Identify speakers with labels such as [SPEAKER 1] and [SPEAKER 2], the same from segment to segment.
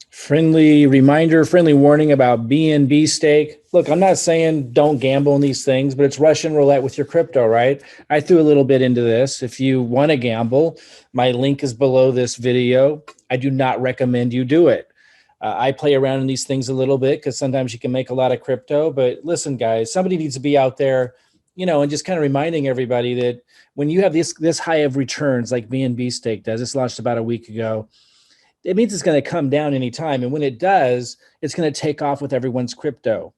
[SPEAKER 1] Friendly reminder, friendly warning about BNB Stake. Look, I'm not saying don't gamble in these things, but it's Russian roulette with your crypto, right? I threw a little bit into this. If you want to gamble, my link is below this video. I do not recommend you do it. I play around in these things a little bit because sometimes you can make a lot of crypto. But listen, guys, somebody needs to be out there, and just kind of reminding everybody that when you have this high of returns like BNB Stake does, this launched about a week ago, it means it's going to come down anytime. And when it does, it's going to take off with everyone's crypto.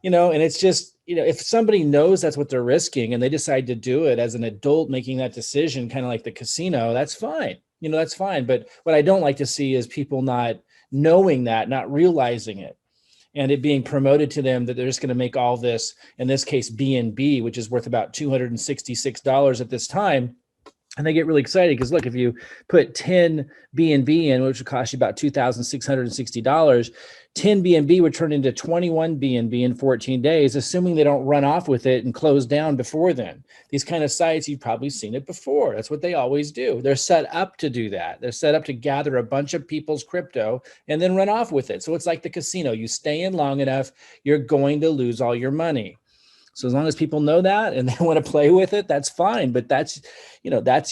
[SPEAKER 1] And it's just, if somebody knows that's what they're risking and they decide to do it as an adult making that decision, kind of like the casino, that's fine. That's fine. But what I don't like to see is people not knowing that, not realizing it, and it being promoted to them that they're just going to make all this, in this case, BNB, which is worth about $266 at this time. And they get really excited because look, if you put 10 BNB in, which would cost you about $2,660, 10 BNB would turn into 21 BNB in 14 days, assuming they don't run off with it and close down before then. These kind of sites, you've probably seen it before. That's what they always do. They're set up to do that. They're set up to gather a bunch of people's crypto and then run off with it. So it's like the casino. You stay in long enough, you're going to lose all your money. So as long as people know that and they want to play with it, that's fine. But that's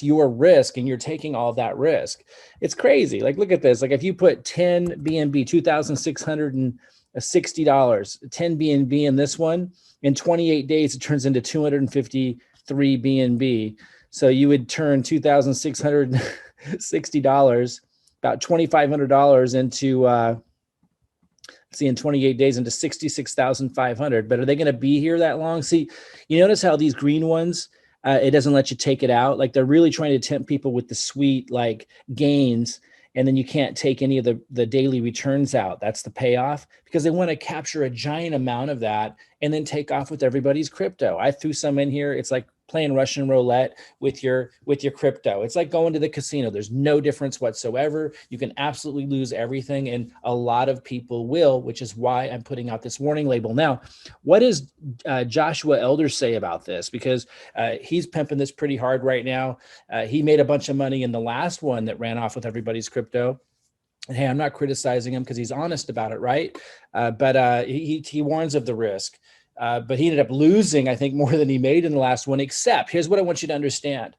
[SPEAKER 1] your risk, and you're taking all of that risk. It's crazy. Like, look at this. Like, if you put 10 BNB, $2,660, 10 BNB in this one, in 28 days, it turns into 253 BNB. So you would turn $2,660, about $2,500 into, in 28 days into 66,500. But are they going to be here that long? See, you notice how these green ones, it doesn't let you take it out. Like, they're really trying to tempt people with the sweet like gains. And then you can't take any of the daily returns out. That's the payoff, because they want to capture a giant amount of that and then take off with everybody's crypto. I threw some in here. It's like playing Russian roulette with your crypto. It's like going to the casino. There's no difference whatsoever. You can absolutely lose everything, and a lot of people will, which is why I'm putting out this warning label. Now, what does Joshua Elder say about this? Because he's pimping this pretty hard right now. He made a bunch of money in the last one that ran off with everybody's crypto. And hey, I'm not criticizing him because he's honest about it, right? But he warns of the risk. But he ended up losing, I think, more than he made in the last one, except here's what I want you to understand.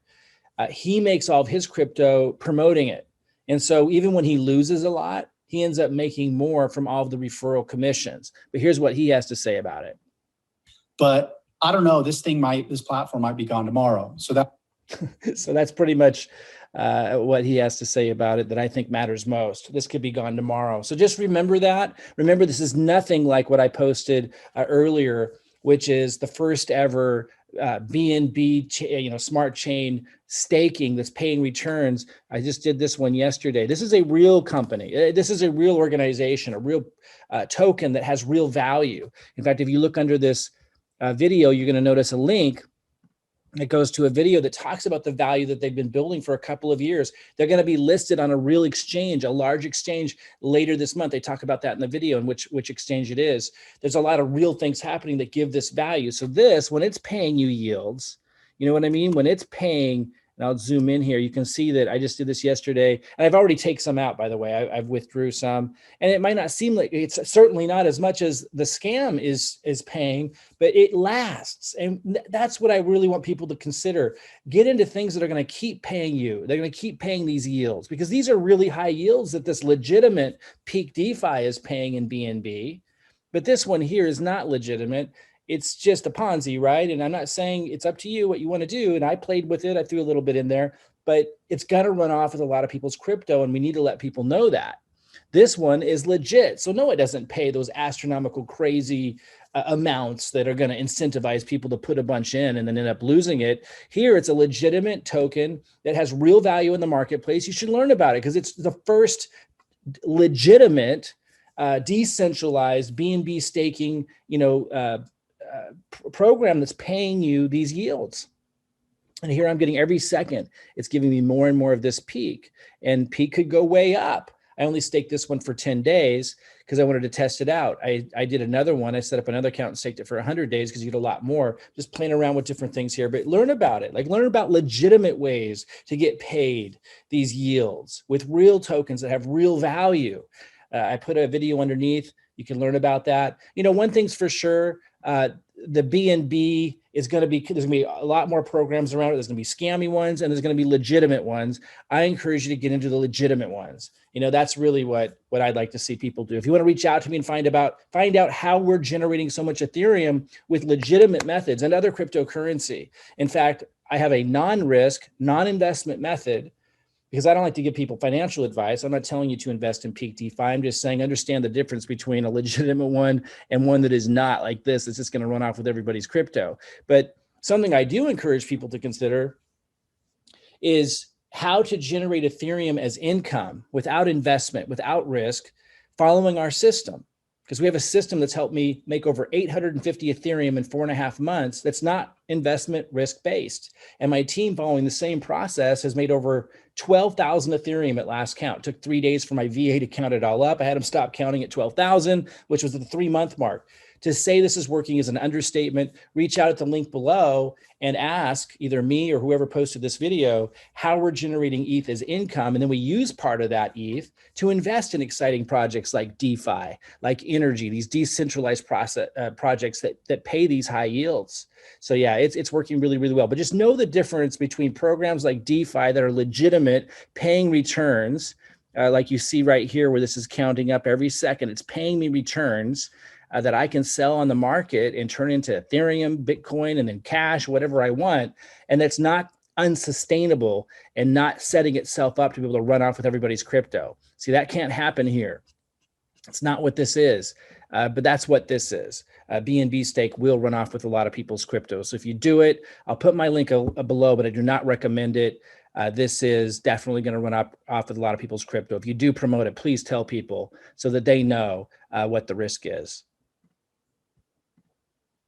[SPEAKER 1] He makes all of his crypto promoting it. And so even when he loses a lot, he ends up making more from all of the referral commissions. But here's what he has to say about it.
[SPEAKER 2] But I don't know, this platform might be gone tomorrow. So
[SPEAKER 1] that's pretty much what he has to say about it that I think matters most. This could be gone tomorrow. So just remember that. Remember, this is nothing like what I posted earlier, which is the first ever BNB, smart chain staking that's paying returns. I just did this one yesterday. This is a real company. This is a real organization, a real token that has real value. In fact, if you look under this video, you're going to notice a link. It goes to a video that talks about the value that they've been building for a couple of years. They're going to be listed on a real exchange, a large exchange, later this month. They talk about that in the video and which exchange it is. There's a lot of real things happening that give this value. So this, when it's paying you yields, you know what I mean? When it's paying, and I'll zoom in here, you can see that I just did this yesterday. And I've already taken some out, by the way. I've withdrew some. And it might not seem like, it's certainly not as much as the scam is paying, but it lasts. And that's what I really want people to consider. Get into things that are going to keep paying you. They're going to keep paying these yields, because these are really high yields that this legitimate PEAKDEFI is paying in BNB. But this one here is not legitimate. It's just a Ponzi, right? And I'm not saying, it's up to you what you want to do. And I played with it. I threw a little bit in there, but it's going to run off with a lot of people's crypto, and we need to let people know that. This one is legit. So no, it doesn't pay those astronomical, crazy amounts that are going to incentivize people to put a bunch in and then end up losing it. Here, it's a legitimate token that has real value in the marketplace. You should learn about it because it's the first legitimate, decentralized BNB staking, program that's paying you these yields. And here I'm getting every second, it's giving me more and more of this peak, and peak could go way up. I only staked this one for 10 days because I wanted to test it out. I did another one. I set up another account and staked it for 100 days because you get a lot more. Just playing around with different things here, but learn about it. Like learn about legitimate ways to get paid these yields with real tokens that have real value. I put a video underneath. You can learn about that. You know, one thing's for sure, the BNB is going to be, there's going to be a lot more programs around it. There's going to be scammy ones and there's going to be legitimate ones. I encourage you to get into the legitimate ones. You know, that's really what I'd like to see people do. If you want to reach out to me and find out how we're generating so much Ethereum with legitimate methods and other cryptocurrency. In fact, I have a non-risk, non-investment method, because I don't like to give people financial advice. I'm not telling you to invest in PEAKDEFI. I'm just saying, understand the difference between a legitimate one and one that is not like this. It's just going to run off with everybody's crypto. But something I do encourage people to consider is how to generate Ethereum as income without investment, without risk, following our system. Because we have a system that's helped me make over 850 Ethereum in 4.5 months. That's not investment risk based. And my team, following the same process, has made over 12,000 Ethereum at last count. It took 3 days for my VA to count it all up. I had him stop counting at 12,000, which was at the 3-month mark. To say this is working is an understatement. Reach out at the link below and ask either me or whoever posted this video how we're generating ETH as income. And then we use part of that ETH to invest in exciting projects like DeFi, like NRGY, these decentralized projects that pay these high yields. So yeah, it's working really, really well. But just know the difference between programs like DeFi that are legitimate, paying returns, like you see right here where this is counting up every second. It's paying me returns that I can sell on the market and turn into Ethereum, Bitcoin, and then cash, whatever I want. And that's not unsustainable and not setting itself up to be able to run off with everybody's crypto. See, that can't happen here. It's not what this is, but that's what this is. BNB Stake will run off with a lot of people's crypto. So if you do it, I'll put my link below, but I do not recommend it. This is definitely going to run off with a lot of people's crypto. If you do promote it, please tell people so that they know what the risk is.